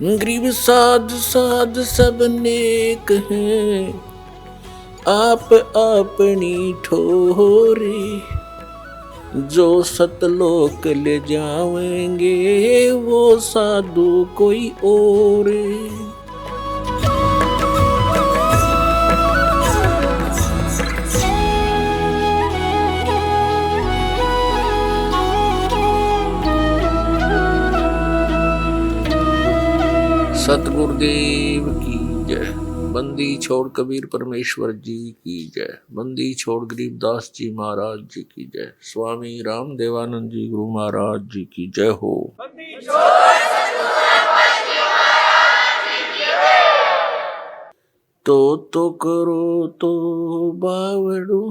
गरीब साध साध सब नेक हैं, आप अपनी ठोरी। जो सतलोक ले जावेंगे वो साधु कोई और। सतगुरुदेव की जय। बंदी छोड़ कबीर परमेश्वर जी की जय। बंदी छोड़ गरीबदास जी महाराज जी की जय। स्वामी राम देवानंद जी गुरु महाराज जी की जय हो। तो करो तो बावड़ो,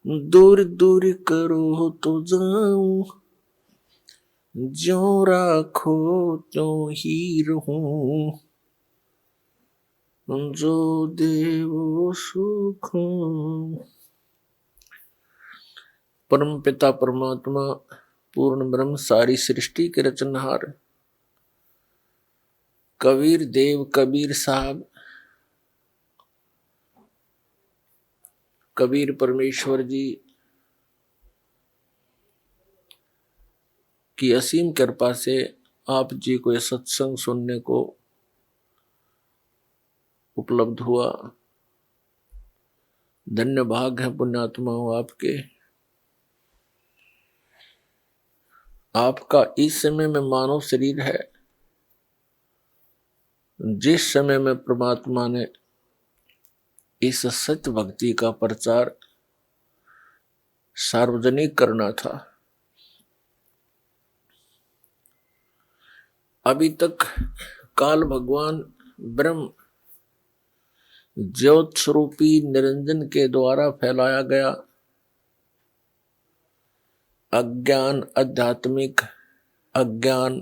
दूर दूर करो तो जाऊं। जो राखो त्यों ही रहूं, जो देवो सुख। परम पिता परमात्मा पूर्ण ब्रह्म सारी सृष्टि के रचनहार कबीर देव कबीर साहब कबीर परमेश्वर जी की असीम कृपा से आप जी को यह सत्संग सुनने को उपलब्ध हुआ। धन्य भाग है पुण्यात्माओं आपके। आपका इस समय में मानव शरीर है, जिस समय में परमात्मा ने इस सत्य भक्ति का प्रचार सार्वजनिक करना था, अभी तक काल भगवान ब्रह्म ज्योत स्वरूपी निरंजन के द्वारा फैलाया गया अज्ञान, आध्यात्मिक अज्ञान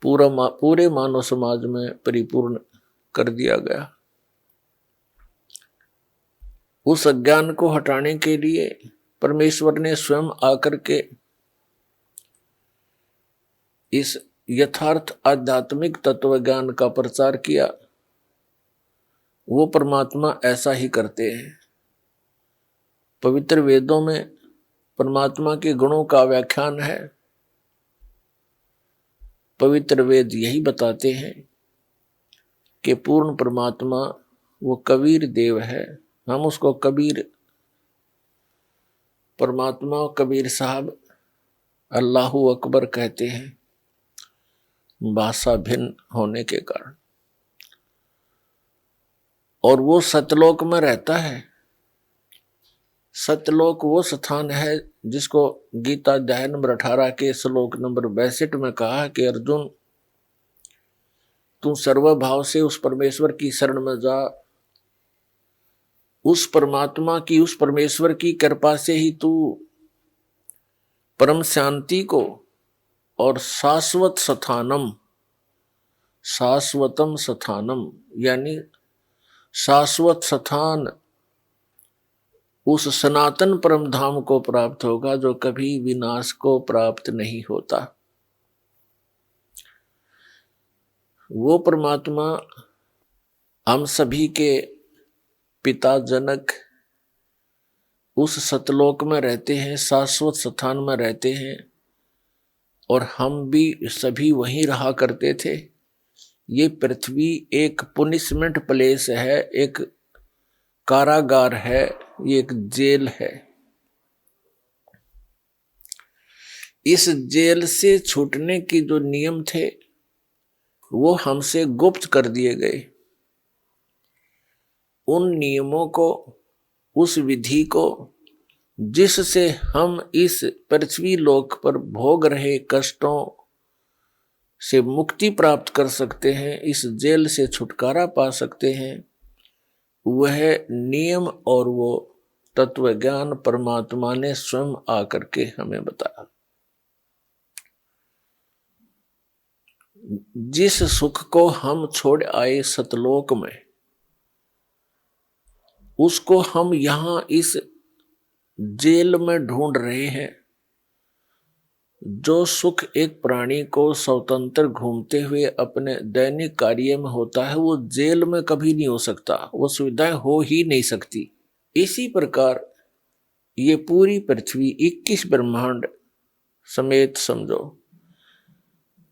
पूरे मानव समाज में परिपूर्ण कर दिया गया। उस अज्ञान को हटाने के लिए परमेश्वर ने स्वयं आकर के इस यथार्थ आध्यात्मिक तत्व ज्ञान का प्रचार किया। वो परमात्मा ऐसा ही करते हैं। पवित्र वेदों में परमात्मा के गुणों का व्याख्यान है। पवित्र वेद यही बताते हैं कि पूर्ण परमात्मा वो कबीर देव है। हम उसको कबीर परमात्मा कबीर साहब अल्लाहु अकबर कहते हैं, भाषा भिन्न होने के कारण। और वो सतलोक में रहता है। सतलोक वो स्थान है जिसको गीता अध्याय नंबर 18 के श्लोक नंबर 62 में कहा कि अर्जुन, तू सर्वभाव से उस परमेश्वर की शरण में जा। उस परमात्मा की, उस परमेश्वर की कृपा से ही तू परम शांति को और शाश्वत स्थानम, शाश्वतम स्थानम यानी शाश्वत स्थान, उस सनातन परम धाम को प्राप्त होगा जो कभी विनाश को प्राप्त नहीं होता। वो परमात्मा हम सभी के पिता जनक उस सतलोक में रहते हैं, शाश्वत स्थान में रहते हैं, और हम भी सभी वहीं रहा करते थे। ये पृथ्वी एक पनिशमेंट प्लेस है, एक कारागार है, ये एक जेल है। इस जेल से छूटने की जो नियम थे वो हमसे गुप्त कर दिए गए। उन नियमों को, उस विधि को जिससे हम इस पृथ्वी लोक पर भोग रहे कष्टों से मुक्ति प्राप्त कर सकते हैं, इस जेल से छुटकारा पा सकते हैं, वह नियम और वो तत्व ज्ञान परमात्मा ने स्वयं आकर के हमें बताया। जिस सुख को हम छोड़ आए सतलोक में, उसको हम यहां इस जेल में ढूंढ रहे हैं। जो सुख एक प्राणी को स्वतंत्र घूमते हुए अपने दैनिक कार्य में होता है वो जेल में कभी नहीं हो सकता, वो सुविधाएं हो ही नहीं सकती। इसी प्रकार ये पूरी पृथ्वी 21 ब्रह्मांड समेत समझो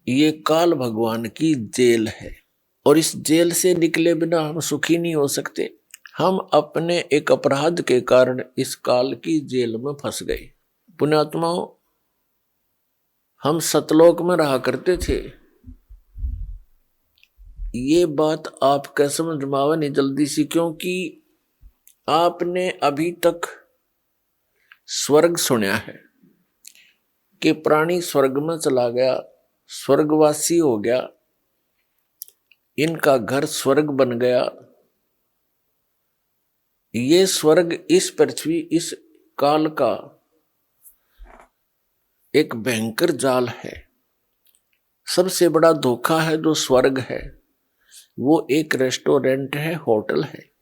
ये काल भगवान की जेल है, और इस जेल से निकले बिना हम सुखी नहीं हो सकते। हम अपने एक अपराध के कारण इस काल की जेल में फंस गए। पुण्यात्माओं, हम सतलोक में रहा करते थे, ये बात आपका समझ में आवे नहीं जल्दी सी, क्योंकि आपने अभी तक स्वर्ग सुना है कि प्राणी स्वर्ग में चला गया, स्वर्गवासी हो गया, इनका घर स्वर्ग बन गया। ये स्वर्ग इस पृथ्वी, इस काल का एक भयंकर जाल है। सबसे बड़ा धोखा है जो स्वर्ग है वो एक रेस्टोरेंट है, होटल है,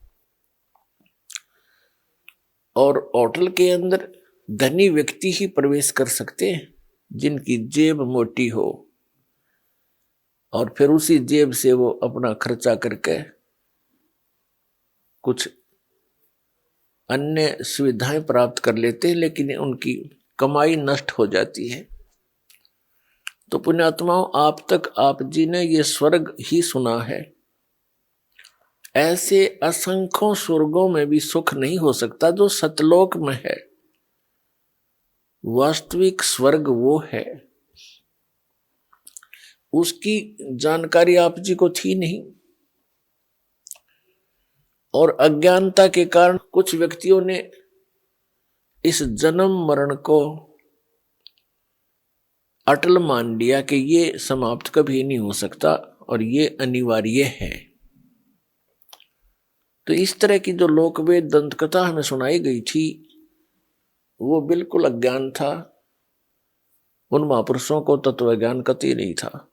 और होटल के अंदर धनी व्यक्ति ही प्रवेश कर सकते हैं जिनकी जेब मोटी हो, और फिर उसी जेब से वो अपना खर्चा करके कुछ अन्य सुविधाएं प्राप्त कर लेते हैं, लेकिन उनकी कमाई नष्ट हो जाती है। तो पुण्यात्माओं, आप तक आप जी ने ये स्वर्ग ही सुना है। ऐसे असंख्यों स्वर्गों में भी सुख नहीं हो सकता जो सतलोक में है। वास्तविक स्वर्ग वो है, उसकी जानकारी आप जी को थी नहीं, और अज्ञानता के कारण कुछ व्यक्तियों ने इस जन्म मरण को अटल मान लिया कि ये समाप्त कभी नहीं हो सकता और ये अनिवार्य है। तो इस तरह की जो लोकवेद दंत कथा हमें सुनाई गई थी वो बिल्कुल अज्ञान था। उन महापुरुषों को तत्व ज्ञान कतई नहीं था।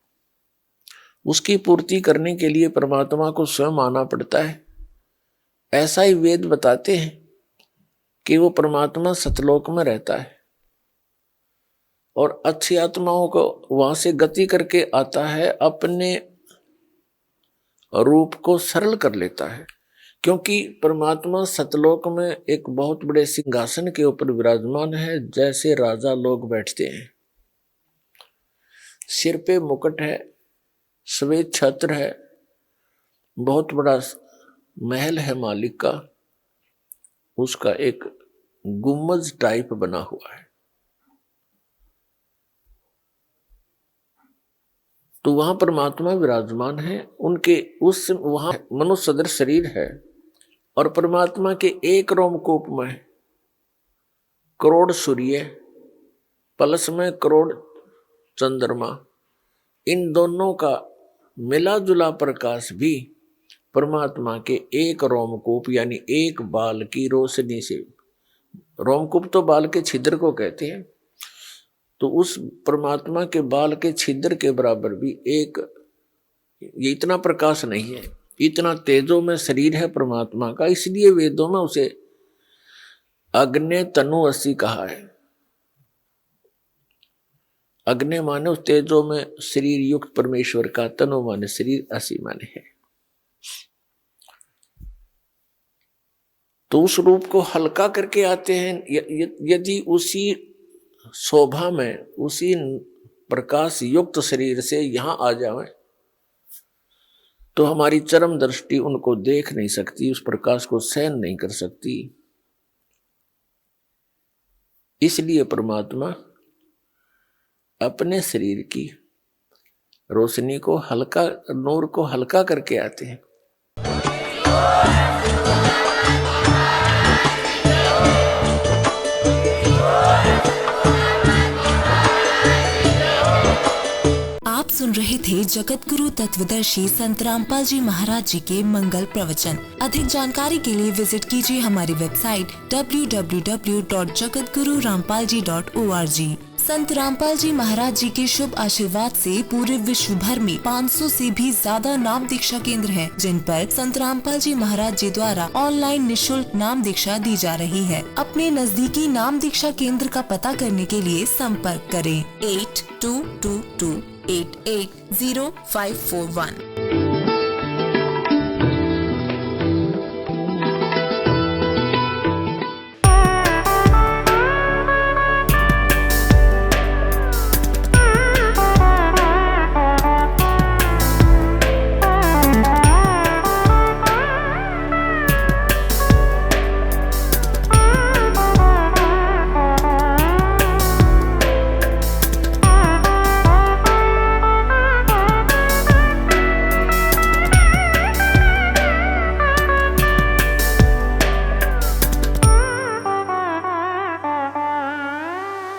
उसकी पूर्ति करने के लिए परमात्मा को स्वयं आना पड़ता है। ऐसा ही वेद बताते हैं कि वो परमात्मा सतलोक में रहता है और अच्छी आत्माओं को वहां से गति करके आता है, अपने रूप को सरल कर लेता है। क्योंकि परमात्मा सतलोक में एक बहुत बड़े सिंहासन के ऊपर विराजमान है, जैसे राजा लोग बैठते हैं। सिर पे मुकुट है, श्वेत छत्र है, बहुत बड़ा महल है मालिक का, उसका एक गुम्बज टाइप बना हुआ है। तो वहां परमात्मा विराजमान है। उनके उस वहां मनुष्य सदृश शरीर है और परमात्मा के एक रोमकूप में करोड़ सूर्य, पलस में करोड़ चंद्रमा, इन दोनों का मिला जुला प्रकाश भी परमात्मा के एक रोमकूप यानी एक बाल की रोशनी से, रोमकूप तो बाल के छिद्र को कहते हैं, तो उस परमात्मा के बाल के छिद्र के बराबर भी एक, ये इतना प्रकाश नहीं है, इतना तेजो में शरीर है परमात्मा का। इसलिए वेदों में उसे अग्नि तनु असी कहा है। अग्नि माने उस तेजो में शरीर युक्त परमेश्वर का, तनु माने शरीर, असी माने है। तो उस रूप को हल्का करके आते हैं। यदि उसी शोभा में, उसी प्रकाश युक्त शरीर से यहां आ जाए तो हमारी चरम दृष्टि उनको देख नहीं सकती, उस प्रकाश को सहन नहीं कर सकती। इसलिए परमात्मा अपने शरीर की रोशनी को हल्का, नूर को हल्का करके आते हैं। सुन रहे थे जगत गुरु तत्वदर्शी संत रामपाल जी महाराज जी के मंगल प्रवचन। अधिक जानकारी के लिए विजिट कीजिए हमारी वेबसाइट www.jagatgururampalji.org। संत रामपाल जी महाराज जी के शुभ आशीर्वाद से पूरे विश्व भर में 500 से भी ज्यादा नाम दीक्षा केंद्र हैं, जिन पर संत रामपाल जी महाराज जी द्वारा ऑनलाइन निशुल्क नाम दीक्षा दी जा रही है। अपने नजदीकी नाम दीक्षा केंद्र का पता करने के लिए संपर्क करें 8222880541।